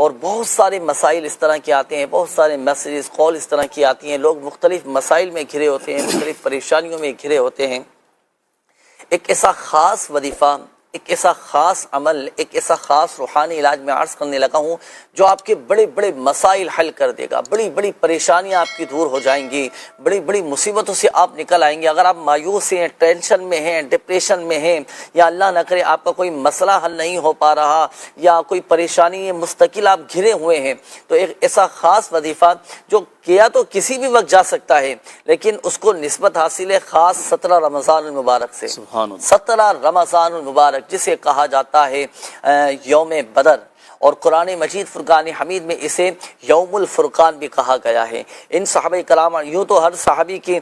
اور بہت سارے مسائل اس طرح کے آتے ہیں، بہت سارے میسیجز کال اس طرح کی آتی ہیں، لوگ مختلف مسائل میں گھرے ہوتے ہیں، مختلف پریشانیوں میں گھرے ہوتے ہیں۔ ایک ایسا خاص وظیفہ، ایک ایسا خاص عمل، ایک ایسا خاص روحانی علاج میں عرض کرنے لگا ہوں جو آپ کے بڑے بڑے مسائل حل کر دے گا، بڑی بڑی پریشانیاں آپ کی دور ہو جائیں گی، بڑی بڑی مصیبتوں سے آپ نکل آئیں گے۔ اگر آپ مایوس ہیں، ٹینشن میں ہیں، ڈپریشن میں ہیں، یا اللہ نہ کرے آپ کا کوئی مسئلہ حل نہیں ہو پا رہا، یا کوئی پریشانی مستقل آپ گھرے ہوئے ہیں، تو ایک ایسا خاص وظیفہ جو کیا تو کسی بھی وقت جا سکتا ہے، لیکن اس کو نسبت حاصل ہے خاص 17 رمضان المبارک سے۔ سبحان اللہ۔ 17 رمضان المبارک جسے کہا جاتا ہے یوم بدر، اور قرآن مجید فرقان حمید میں اسے یوم الفرقان بھی کہا گیا ہے۔ ان صحابہ کرام، یوں تو ہر صحابی کے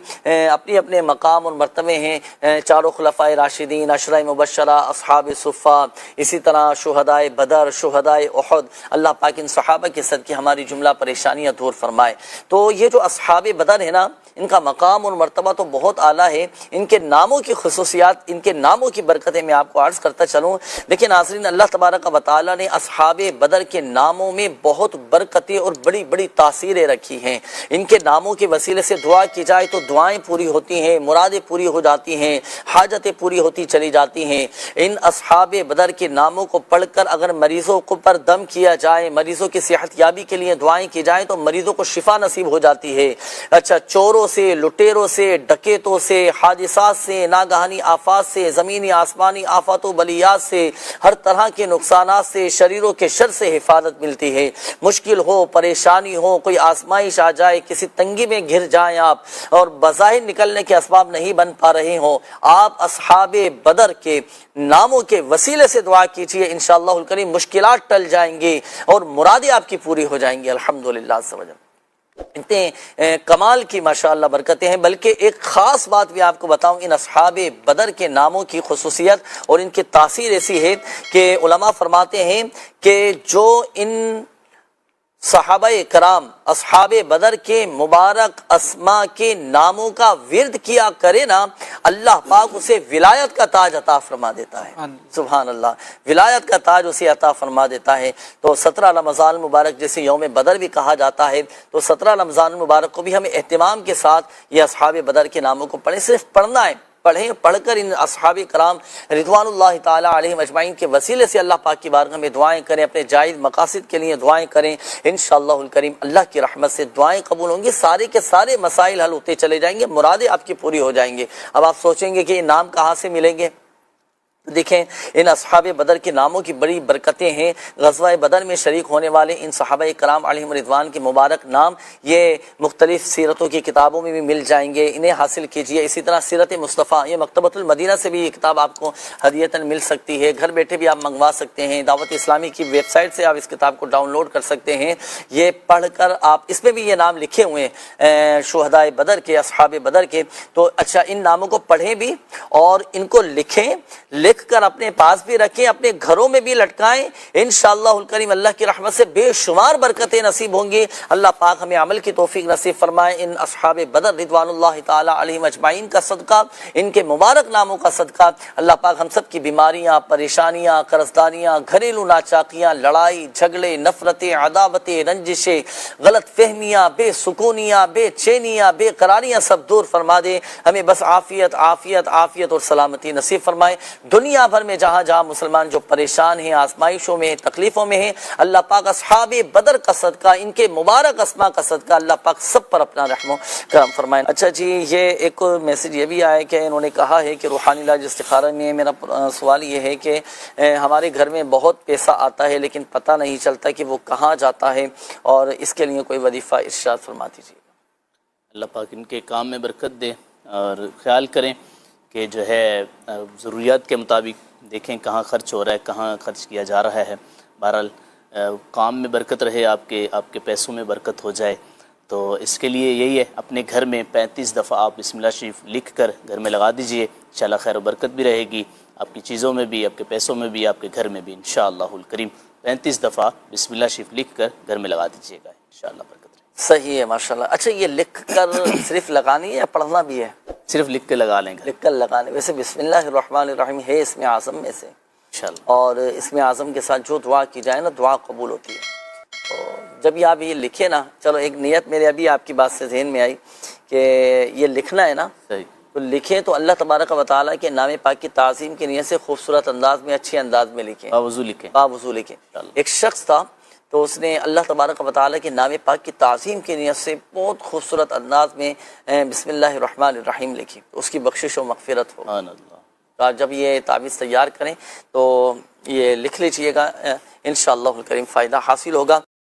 اپنے اپنے مقام اور مرتبے ہیں، چاروں خلفائے راشدین، عشرہ مبشرہ، اصحاب صفہ، اسی طرح شہدائے بدر، شہدائے احد، اللہ پاک ان صحابہ کے صدقے ہماری جملہ پریشانیاں دور فرمائے۔ تو یہ جو اصحاب بدر ہے نا، ان کا مقام اور مرتبہ تو بہت اعلیٰ ہے، ان کے ناموں کی خصوصیات، ان کے ناموں کی برکتیں میں آپ کو عرض کرتا چلوں۔ لیکن ناظرین، اللہ تبارک و تعالیٰ نے اصحاب بدر کے ناموں میں بہت برکتیں اور بڑی بڑی تاثیریں رکھی ہیں۔ ان کے ناموں کے وسیلے سے دعا کی جائے تو دعائیں پوری ہوتی ہیں، مرادیں پوری ہو جاتی ہیں، حاجتیں پوری ہوتی چلی جاتی ہیں۔ ان اصحاب بدر کے ناموں کو پڑھ کر اگر مریضوں کو پر دم کیا جائے، مریضوں کی صحت یابی کے لیے دعائیں کی جائیں تو مریضوں کو شفا نصیب ہو جاتی ہے۔ اچھا، چوروں سے، لٹیروں سے، ڈکیتوں سے، حادثات سے، ناگہانی آفات سے، زمینی آسمانی آفات و بلیات سے، ہر طرح کے نقصانات سے، شریروں کے شر سے حفاظت ملتی ہے۔ مشکل ہو، پریشانی ہو، کوئی آزمائش آ جائے، کسی تنگی میں گھر جائیں آپ اور بظاہر نکلنے کے اسباب نہیں بن پا رہے ہوں، آپ اصحاب بدر کے ناموں کے وسیلے سے دعا کیجئے، انشاءاللہ الکریم مشکلات ٹل جائیں گی اور مرادیں آپ کی پوری ہو جائیں گی الحمدللہ عز و جل۔ اتنے کمال کی ماشاءاللہ برکتیں ہیں۔ بلکہ ایک خاص بات بھی آپ کو بتاؤں، ان اصحاب بدر کے ناموں کی خصوصیت اور ان کی تاثیر ایسی ہے کہ علماء فرماتے ہیں کہ جو ان صحابہ کرام اصحاب بدر کے مبارک اسماء کے ناموں کا ورد کیا کرے نا، اللہ پاک اسے ولایت کا تاج عطا فرما دیتا ہے۔ سبحان اللہ، ولایت کا تاج اسے عطا فرما دیتا ہے۔ تو 17 رمضان المبارک جیسے یوم بدر بھی کہا جاتا ہے، تو 17 رمضان المبارک کو بھی ہمیں اہتمام کے ساتھ یہ اصحاب بدر کے ناموں کو پڑھیں، صرف پڑھنا ہے، پڑھیں، پڑھ کر ان اصحاب کرام رضوان اللہ تعالی علیہم اجمعین کے وسیلے سے اللہ پاک کی بارگاہ میں دعائیں کریں، اپنے جائز مقاصد کے لیے دعائیں کریں، انشاءاللہ الکریم اللہ کی رحمت سے دعائیں قبول ہوں گی، سارے کے سارے مسائل حل ہوتے چلے جائیں گے، مرادیں آپ کی پوری ہو جائیں گے۔ اب آپ سوچیں گے کہ یہ نام کہاں سے ملیں گے؟ دیکھیں، ان اصحاب بدر کے ناموں کی بڑی برکتیں ہیں۔ غزوہ بدر میں شریک ہونے والے ان صحابہ کرام علیہم رضوان کے مبارک نام یہ مختلف سیرتوں کی کتابوں میں بھی مل جائیں گے، انہیں حاصل کیجئے۔ اسی طرح سیرت مصطفیٰ، یہ مکتبۃ المدینہ سے بھی یہ کتاب آپ کو ہدیتاً مل سکتی ہے، گھر بیٹھے بھی آپ منگوا سکتے ہیں، دعوت اسلامی کی ویب سائٹ سے آپ اس کتاب کو ڈاؤن لوڈ کر سکتے ہیں۔ یہ پڑھ کر آپ، اس میں بھی یہ نام لکھے ہوئے ہیں شہدائے بدر کے، اصحاب بدر کے، تو اچھا ان ناموں کو پڑھیں بھی اور ان کو لکھیں، لکھ کر اپنے پاس بھی رکھیں، اپنے گھروں میں بھی لٹکائیں، انشاءاللہ الکریم اللہ کی رحمت سے بے شمار برکتیں نصیب ہوں گی۔ اللہ پاک ہمیں عمل کی توفیق نصیب فرمائے۔ ان اصحاب بدر رضوان اللہ تعالی علیہم اجمعین کا صدقہ، ان کے مبارک ناموں کا صدقہ، اللہ پاک ہم سب کی بیماریاں، پریشانیاں، قرضداریاں، گھریلو ناچاکیاں، لڑائی جھگڑے، نفرتیں، عداوتیں، رنجشیں، غلط فہمیاں، بے سکونیاں، بے چینیاں، بے قراریاں سب دور فرما دے، ہمیں بس عافیت عافیت عافیت اور سلامتی نصیب فرمائے۔ دنیا بھر میں جہاں جہاں مسلمان جو پریشان ہیں، آزمائشوں میں ہیں، تکلیفوں میں ہیں، اللہ پاک اصحاب بدر کا صدقہ، ان کے مبارک اسماء کا صدقہ اللہ پاک سب پر اپنا رحم و کرم فرمائے۔ اچھا جی، یہ ایک میسج یہ بھی آیا کہ انہوں نے کہا ہے کہ روحانی علاج استخارہ میں میرا سوال یہ ہے کہ ہمارے گھر میں بہت پیسہ آتا ہے لیکن پتہ نہیں چلتا کہ وہ کہاں جاتا ہے، اور اس کے لیے کوئی وظیفہ ارشاد فرما دیجیے۔ اللہ پاک ان کے کام میں برکت دے، اور خیال کریں کہ جو ہے ضروریات کے مطابق دیکھیں کہاں خرچ ہو رہا ہے، کہاں خرچ کیا جا رہا ہے۔ بہرحال کام میں برکت رہے، آپ کے پیسوں میں برکت ہو جائے، تو اس کے لیے یہی ہے، اپنے گھر میں 35 دفعہ آپ بسم اللہ شریف لکھ کر گھر میں لگا دیجئے، انشاءاللہ خیر و برکت بھی رہے گی، آپ کی چیزوں میں بھی، آپ کے پیسوں میں بھی، آپ کے گھر میں بھی، انشاءاللہ الکریم 35 دفعہ بسم اللہ شریف لکھ کر گھر میں لگا دیجئے گا، انشاءاللہ برکت رہے گی۔ صحیح ہے ماشاءاللہ۔ اچھا، یہ لکھ کر صرف لگانی ہے یا پڑھنا بھی ہے؟ صرف لکھ کے لگا لیں گے، لکھ کر لگانے۔ ویسے بسم اللہ الرحمن الرحیم ہے اسم اعظم میں سے، انشاءاللہ۔ اور اسم اعظم کے ساتھ جو دعا کی جائے نا، دعا قبول ہوتی ہے۔ تو جب یہ آپ یہ لکھے نا، چلو ایک نیت میرے ابھی آپ کی بات سے ذہن میں آئی کہ یہ لکھنا ہے نا، صحیح، تو لکھیں تو اللہ تبارک و تعالیٰ کے نام پاک کی تعظیم کی نیت سے خوبصورت انداز میں، اچھے انداز میں لکھیں، باوضو لکھیں. باوضو لکھیں. ایک شخص تھا تو اس نے اللہ تبارک و تعالیٰ کے نام پاک کی تعظیم کی نیت سے بہت خوبصورت انداز میں بسم اللہ الرحمن الرحیم لکھی، تو اس کی بخشش و مغفرت ہو. سبحان اللہ. تو آپ جب یہ تعویذ تیار کریں تو یہ لکھ لیجئے گا، انشاءاللہ الکریم فائدہ حاصل ہوگا.